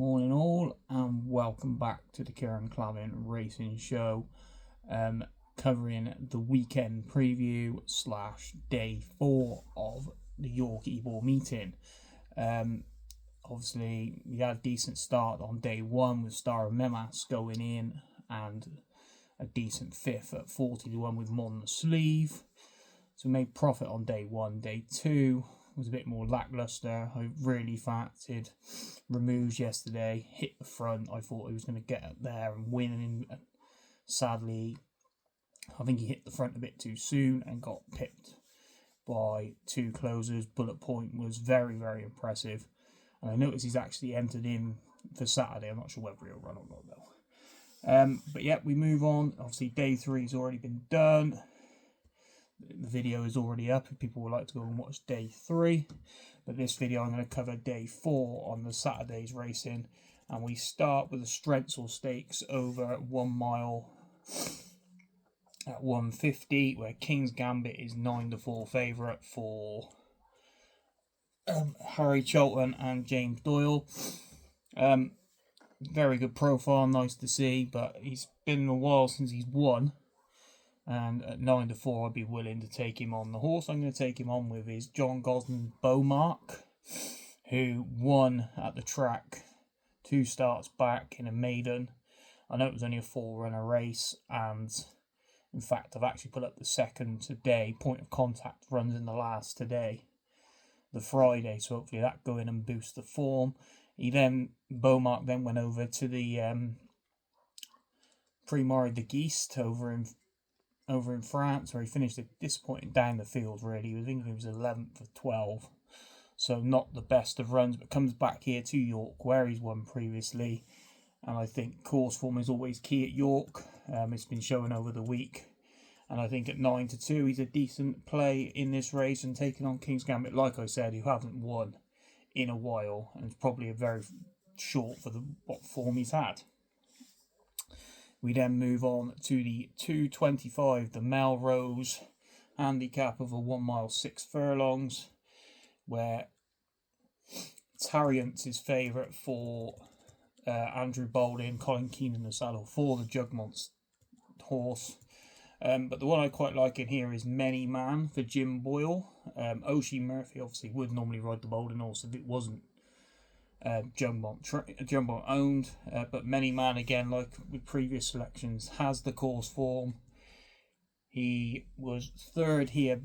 Morning all, and welcome back to the Kieran Clavin Racing Show, covering the weekend preview / day 4 of the York Ebor meeting. Obviously we had a decent start on day 1 with Star of Memas going in, and a decent 5th at 40-1 with Mon the Sleeve. So we made profit on day 1. Day 2 was a bit more lackluster. I really fancied Remove yesterday, hit the front. I thought he was going to get up there and win, and sadly I think he hit the front a bit too soon and got pipped by 2 closers. Bullet Point was very, very impressive, and I noticed he's actually entered in for Saturday. I'm not sure whether he'll run or not though. But yeah, we move on. Obviously day 3 has already been done. The video is already up if people would like to go and watch day 3, but this video I'm going to cover day 4 on the Saturday's racing, and we start with the Strensel Stakes over 1 mile at 150, where King's Gambit is 9-4 favourite for Harry Cholton and James Doyle. Very good profile, nice to see, but he's been a while since he's won. And at 9-4, I'd be willing to take him on. The horse I'm going to take him on with is John Gosden's Beaumark, who won at the track 2 starts back in a maiden. I know it was only a 4-runner race, and in fact, I've actually put up the second today. Point of Contact runs in the last today, the Friday, so hopefully that go in and boost the form. Beaumark then went over to the Prix de Geest over in France, where he finished disappointing down the field, really. I think he was 11th of 12, so not the best of runs, but comes back here to York, where he's won previously, and I think course form is always key at York. It's been shown over the week, and I think at 9-2, he's a decent play in this race, and taking on King's Gambit, like I said, who haven't won in a while, and it's probably a very short for what form he's had. We then move on to the 225, the Melrose handicap of a 1 mile 6 furlongs, where Tarriant is favourite for Andrew Baldwin, Colin Keane in the saddle for the Jugmont horse. But the one I quite like in here is Many Man for Jim Boyle. Oshie Murphy obviously would normally ride the Baldwin horse if it wasn't Jugmont owned, but Many Man, again, like with previous selections, has the course form. He was 3rd here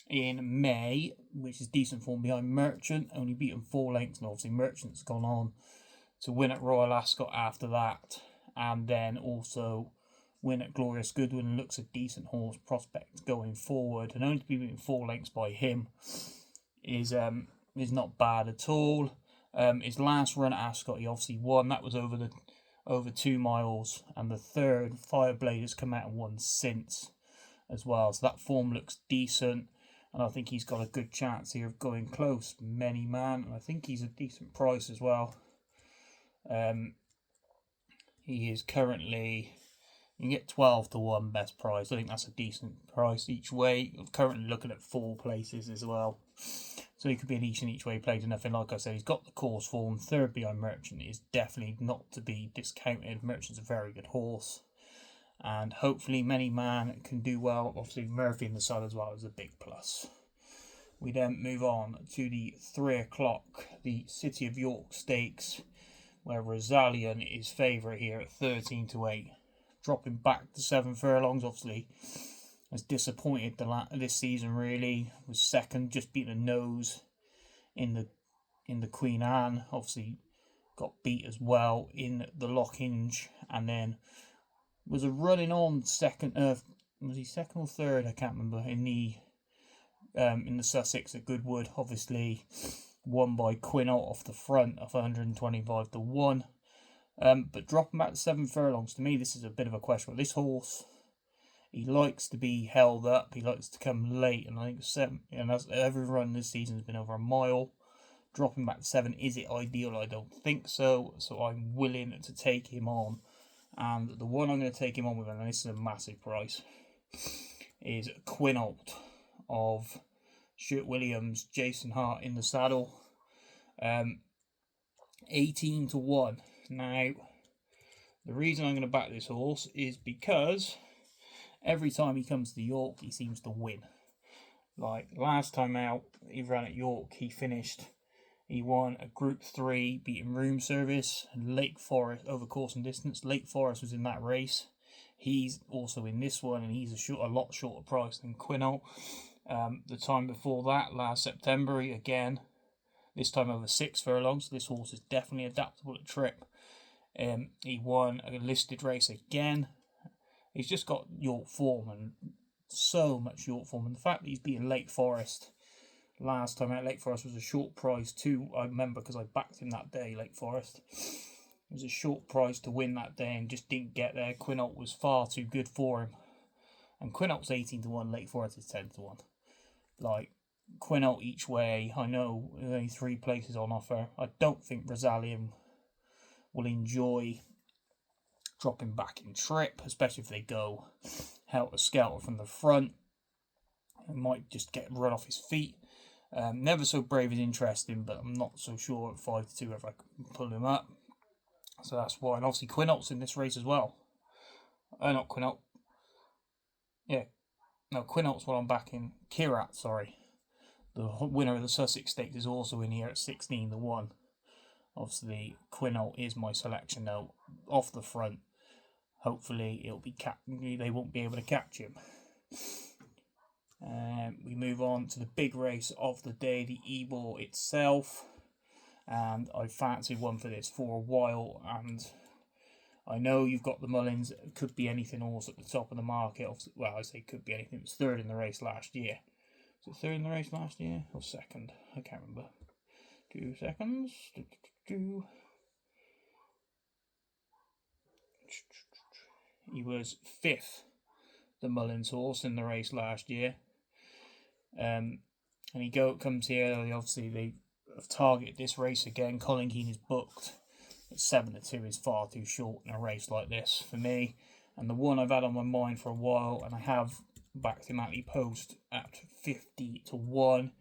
in May, which is decent form behind Merchant, only beaten 4 lengths, and obviously Merchant's gone on to win at Royal Ascot after that, and then also win at Glorious Goodwin, and looks a decent horse prospect going forward, and only to be beaten 4 lengths by him is not bad at all. His last run at Ascot, he obviously won. That was over 2 miles, and the 3rd Fireblade has come out and won since as well. So that form looks decent, and I think he's got a good chance here of going close. Many Man, and I think he's a decent price as well. He is currently, you can get 12-1 best price. I think that's a decent price each way. I'm currently looking at 4 places as well, so he could be an each way played and nothing. Like I said, he's got the course form. 3rd behind Merchant is definitely not to be discounted. Merchant's a very good horse, and hopefully Many Man can do well. Obviously Murphy in the side as well is a big plus. We then move on to the 3 o'clock, the City of York Stakes, where Rosalian is favourite here at 13-8. Dropping back to 7 furlongs, obviously has disappointed this season, really. Was 2nd, just beaten a nose in the Queen Anne. Obviously got beat as well in the Lockinge, and then was a running on 2nd. Was he 2nd or 3rd? I can't remember. In the Sussex at Goodwood, obviously won by Quinault off the front of 125-1. But dropping back to 7 furlongs, to me, this is a bit of a question. This horse, he likes to be held up. He likes to come late, and I think 7. And every run this season has been over a mile. Dropping back to 7, is it ideal? I don't think so. So I'm willing to take him on, and the one I'm going to take him on with, and this is a massive price, is Quinault of Stuart Williams, Jason Hart in the saddle. 18 to 1. Now, the reason I'm going to back this horse is because every time he comes to York, he seems to win. Like last time out, he ran at York, he won a Group 3, beating Room Service and Lake Forest over course and distance. Lake Forest was in that race. He's also in this one, and he's a lot shorter price than Quinault. The time before that, last September, this time over 6 furlongs. So this horse is definitely adaptable at trip. He won a listed race again. He's just got York form, and so much York form. And the fact that he's beaten Lake Forest last time out, Lake Forest was a short prize too. I remember because I backed him that day, Lake Forest. It was a short prize to win that day and just didn't get there. Quinault was far too good for him. And Quinault's 18 to 1, Lake Forest is 10 to 1. Like, Quinault each way, I know there's only 3 places on offer. I don't think Rosalian will enjoy dropping back in trip, especially if they go helter-skelter from the front. He might just get run off his feet. Never So Brave is interesting, but I'm not so sure at 5 to 2 if I can pull him up. So that's why. And obviously Quinault's in this race as well. Not Quinault. Yeah. No, Quinault's what I'm backing. Kirat, sorry. The winner of the Sussex Stakes is also in here at 16 to 1. Obviously, Quinault is my selection though. Off the front. Hopefully, they won't be able to catch him. We move on to the big race of the day, the Ebor itself. And I fancied one for this for a while, and I know you've got the Mullins. It could be anything horse at the top of the market. Well, I say could be anything. It was third in the race last year. Was it third in the race last year or second? I can't remember. 2 seconds. He was 5th, the Mullins horse, in the race last year. And he comes here. Obviously, they have targeted this race again. Colin Keane is booked. But 7 to 2 is far too short in a race like this for me. And the one I've had on my mind for a while, and I have backed him at the post at 50 to 1.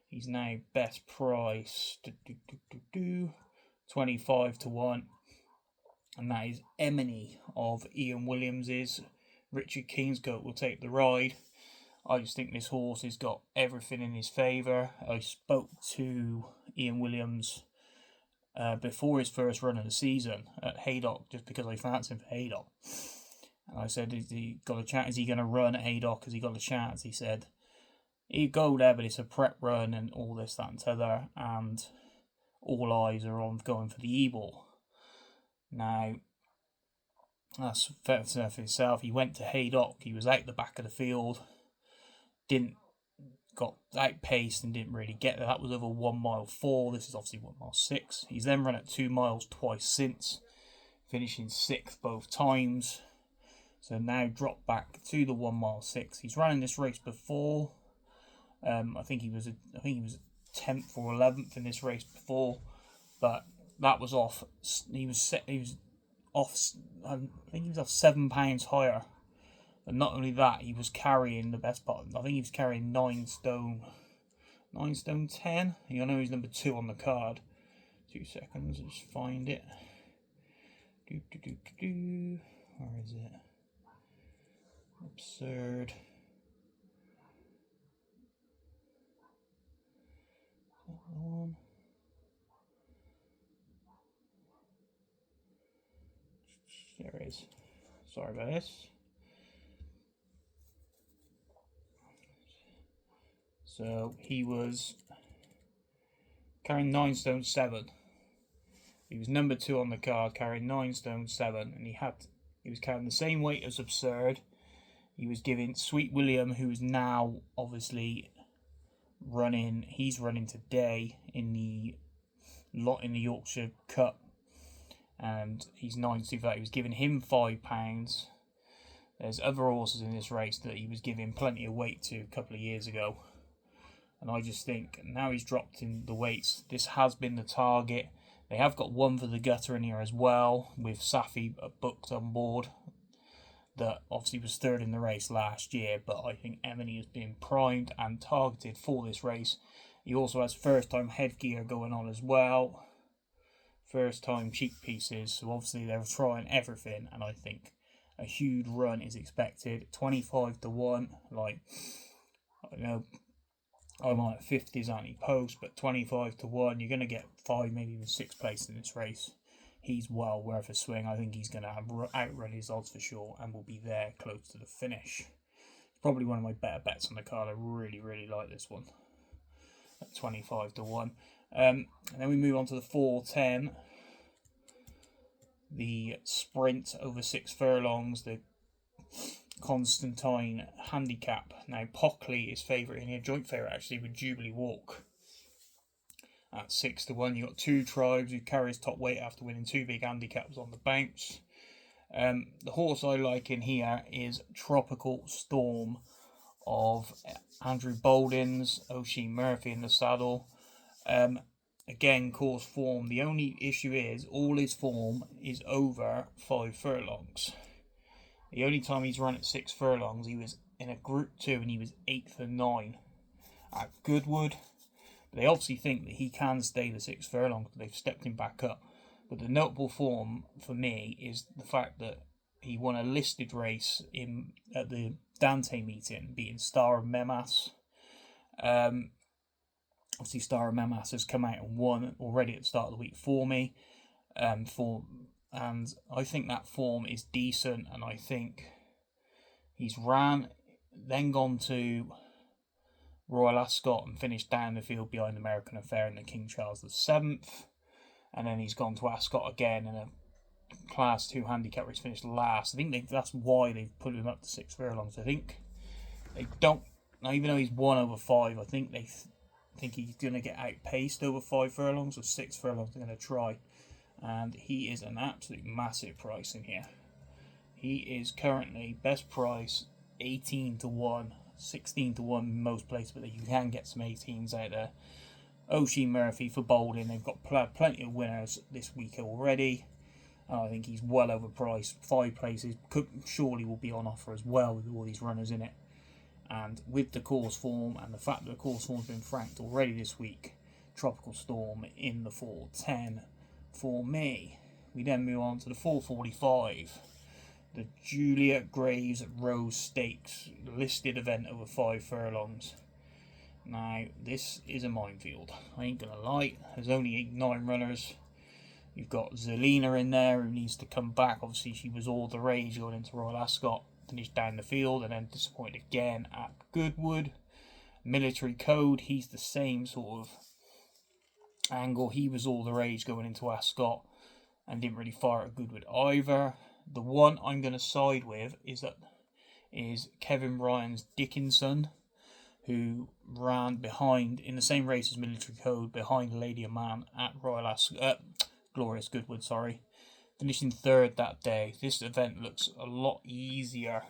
He's now best price 25 to 1. And that is Emily of Ian Williams's. Richard Kingscote will take the ride. I just think this horse has got everything in his favour. I spoke to Ian Williams before his first run of the season at Haydock, just because I fancied him for Haydock. And I said, "Is he got a chance? Is he going to run at Haydock? Has he got a chance?" He said, "He'd go there, but it's a prep run and all this, that, and t'other, and all eyes are on going for the Ebor." Now, that's fair enough for himself. He went to Haydock. He was out the back of the field. Got outpaced and didn't really get there. That was over 1 mile 4. This is obviously 1 mile 6. He's then run at 2 miles twice since, finishing 6th both times. So now dropped back to the 1 mile 6. He's run in this race before. I think he was 10th or 11th in this race before, but that was off. He was off. I think he was off £7 higher. And not only that, he was carrying the best part. I think he was carrying 9 stone 10. I know he's number 2 on the card. 2 seconds, let's find it. Where is it? Absurd. Is that the one? There it is. Sorry about this. So he was carrying 9 stone 7. He was number 2 on the card, carrying 9 stone 7, and he was carrying the same weight as Absurd. He was giving Sweet William, who is now obviously running. He's running today in the Yorkshire Cup, and he's 9 that. He was giving him £5. There's other horses in this race that he was giving plenty of weight to a couple of years ago. And I just think now he's dropped in the weights. This has been the target. They have got one for the gutter in here as well, with Safi booked on board. That obviously was 3rd in the race last year, but I think Emily has been primed and targeted for this race. He also has first time headgear going on as well. first time cheek pieces, so obviously they're trying everything, and I think a huge run is expected. 25 to 1, like, I know I'm on at 50s anti-post, but 25 to 1, you're going to get 5, maybe even 6 place in this race. He's well worth a swing. I think he's going to outrun his odds for sure, and will be there close to the finish. Probably one of my better bets on the card. I really, really like this one at 25 to 1. And then we move on to the 4:10. The sprint over 6 furlongs, the Constantine handicap. Now, Pockley is favourite in here, joint favourite actually with Jubilee Walk at 6 to 1. You've got Two Tribes, who carries top weight after winning 2 big handicaps on the bounce. The horse I like in here is Tropical Storm of Andrew Bolden's, Oisin Murphy in the saddle. Again, course form. The only issue is all his form is over 5 furlongs. The only time he's run at 6 furlongs, he was in a Group 2 and he was 8th and 9 at Goodwood. But they obviously think that he can stay the 6 furlongs, but they've stepped him back up. But the notable form for me is the fact that he won a listed race at the Dante meeting, beating Star of Memas. Obviously, Star of Memas has come out and won already at the start of the week for me. And I think that form is decent, and I think he's ran, then gone to Royal Ascot and finished down the field behind American Affair in the King Charles VII, and then he's gone to Ascot again in a Class 2 handicap race, finished last. I think that's why they've put him up to 6 furlongs. I think they don't, now even though he's 1 over 5, I think they think he's going to get outpaced over 5 furlongs, or 6 furlongs they're going to try. And he is an absolute massive price in here. He is currently best price 18 to 1, 16 to 1 in most places, but you can get some 18s out there. Oisin Murphy for Bolden. They've got plenty of winners this week already. I think he's well overpriced. 5 places surely will be on offer as well with all these runners in it. And with the course form and the fact that the course form's been franked already this week, Tropical Storm in the 4:10 for me. We then move on to the 4:45. The Juliet Graves Rose Stakes, listed event over 5 furlongs. Now, this is a minefield. I ain't gonna lie. There's only 9 runners. You've got Zelina in there, who needs to come back. Obviously, she was all the rage going into Royal Ascot, finished down the field, and then disappointed again at Goodwood. Military Code, he's the same sort of angle. He was all the rage going into Ascot and didn't really fire at Goodwood either. The one I'm going to side with is Kevin Ryan's Dickinson, who ran behind, in the same race as Military Code, behind Lady of Man at Royal Ascot, Glorious Goodwood, finishing 3rd that day. This event looks a lot easier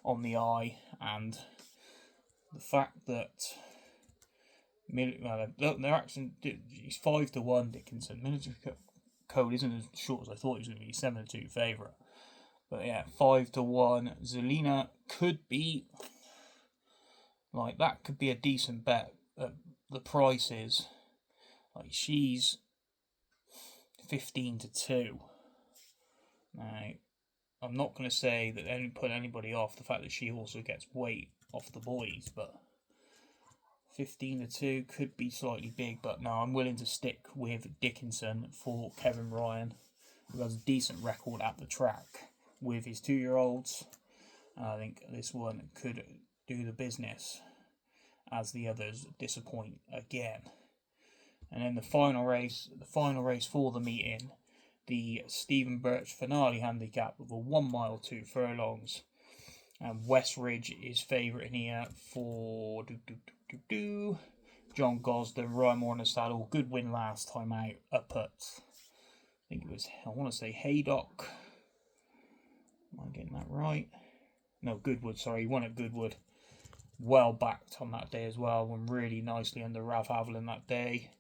on the eye, and the fact that they're actually, he's 5 to 1 Dickinson. Military Code isn't as short as I thought he was going to be, 7 to 2 favourite. But yeah, 5 to 1. Zelina could be, that could be a decent bet at the prices. She's 15 to 2. Now, I'm not going to say that put anybody off the fact that she also gets weight off the boys, but 15 to 2 could be slightly big. But no, I'm willing to stick with Dickinson for Kevin Ryan, who has a decent record at the track with his 2-year-olds. I think this one could do the business as the others disappoint again. And then the final race for the meeting, the Stephen Birch finale handicap with a 1 mile 2 furlongs. And Westridge is favourite in here for John Gosden, Ryan Moore in the saddle. Good win last time out up at, I think it was, I want to say Haydock. Am I getting that right? No, Goodwood, sorry. He won at Goodwood. Well backed on that day as well. Won really nicely under Ralph Haviland that day.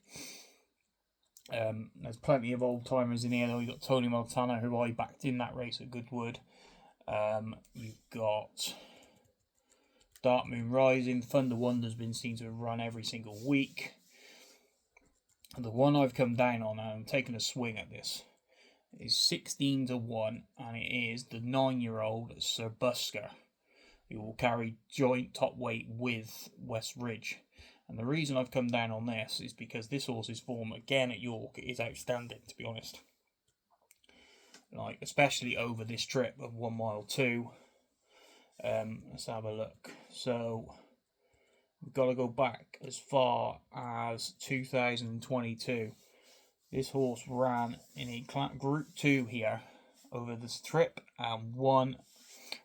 There's plenty of old timers in here though. You've got Tony Montana, who I backed in that race at Goodwood. You've got Dark Moon Rising. Thunder Wonder's been seen to run every single week. The one I've come down on, and I'm taking a swing at this, is 16 to 1, and it is the 9-year-old Sir Busker, who will carry joint top weight with West Ridge. And the reason I've come down on this is because this horse's form again at York is outstanding, to be honest. Like, especially over this trip of 1 mile 2. Let's have a look. So we've got to go back as far as 2022. This horse ran in a Group 2 here over this trip and won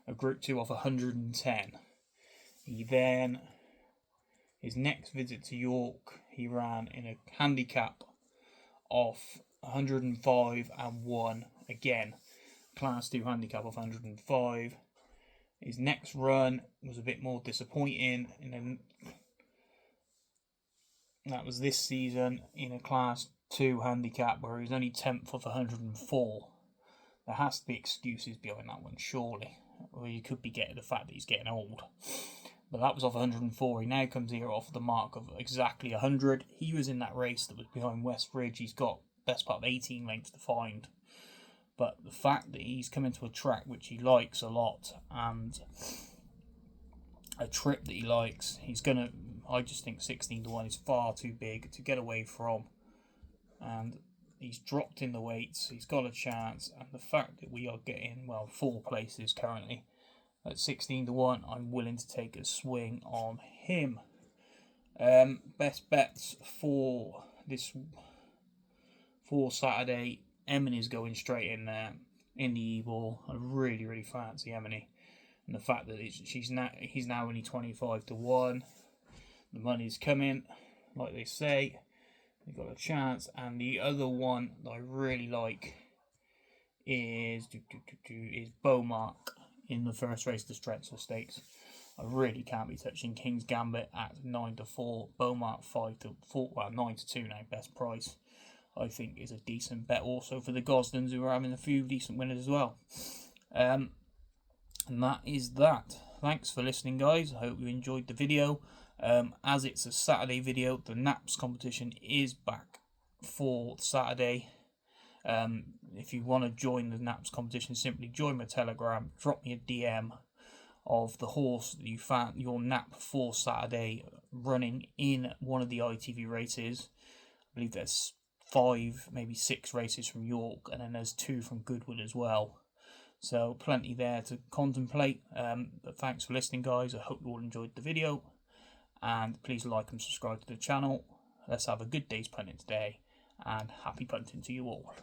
a Group 2 off 110. He then, his next visit to York, he ran in a handicap off 105 and won again. Class 2 handicap of 105. His next run was a bit more disappointing, that was this season in a Class 2 handicap where he was only 10th of 104. There has to be excuses behind that one, surely. Or you could be getting the fact that he's getting old. But that was off 104. He now comes here off the mark of exactly 100. He was in that race that was behind West Ridge. He's got best part of 18 lengths to find. But the fact that he's come into a track which he likes a lot and a trip that he likes, I just think 16 to 1 is far too big to get away from. And he's dropped in the weights. He's got a chance. And the fact that we are getting, 4 places currently at 16 to 1, I'm willing to take a swing on him. Best bets for Saturday. Eminemy's going straight in there in the Ebor. I really, really fancy Eminem, and the fact that he's now only 25 to 1. The money's coming, like they say. They've got a chance. And the other one that I really like is Beaumark in the first race, the Stretsel Stakes. I really can't be touching King's Gambit at 9 to 4. Beaumark 5 to 4. 9 to 2 now. Best price. I think is a decent bet also for the Gosdens, who are having a few decent winners as well. And that is that. Thanks for listening, guys. I hope you enjoyed the video. As it's a Saturday video, the Naps competition is back for Saturday. If you want to join the Naps competition, simply join my Telegram, drop me a DM of the horse that you found your nap for Saturday running in one of the ITV races. I believe there's 5, maybe 6 races from York, and then there's 2 from Goodwood as well. So plenty there to contemplate. But thanks for listening, guys. I hope you all enjoyed the video, and please like and subscribe to the channel. Let's have a good day's punting today, and happy punting to you all.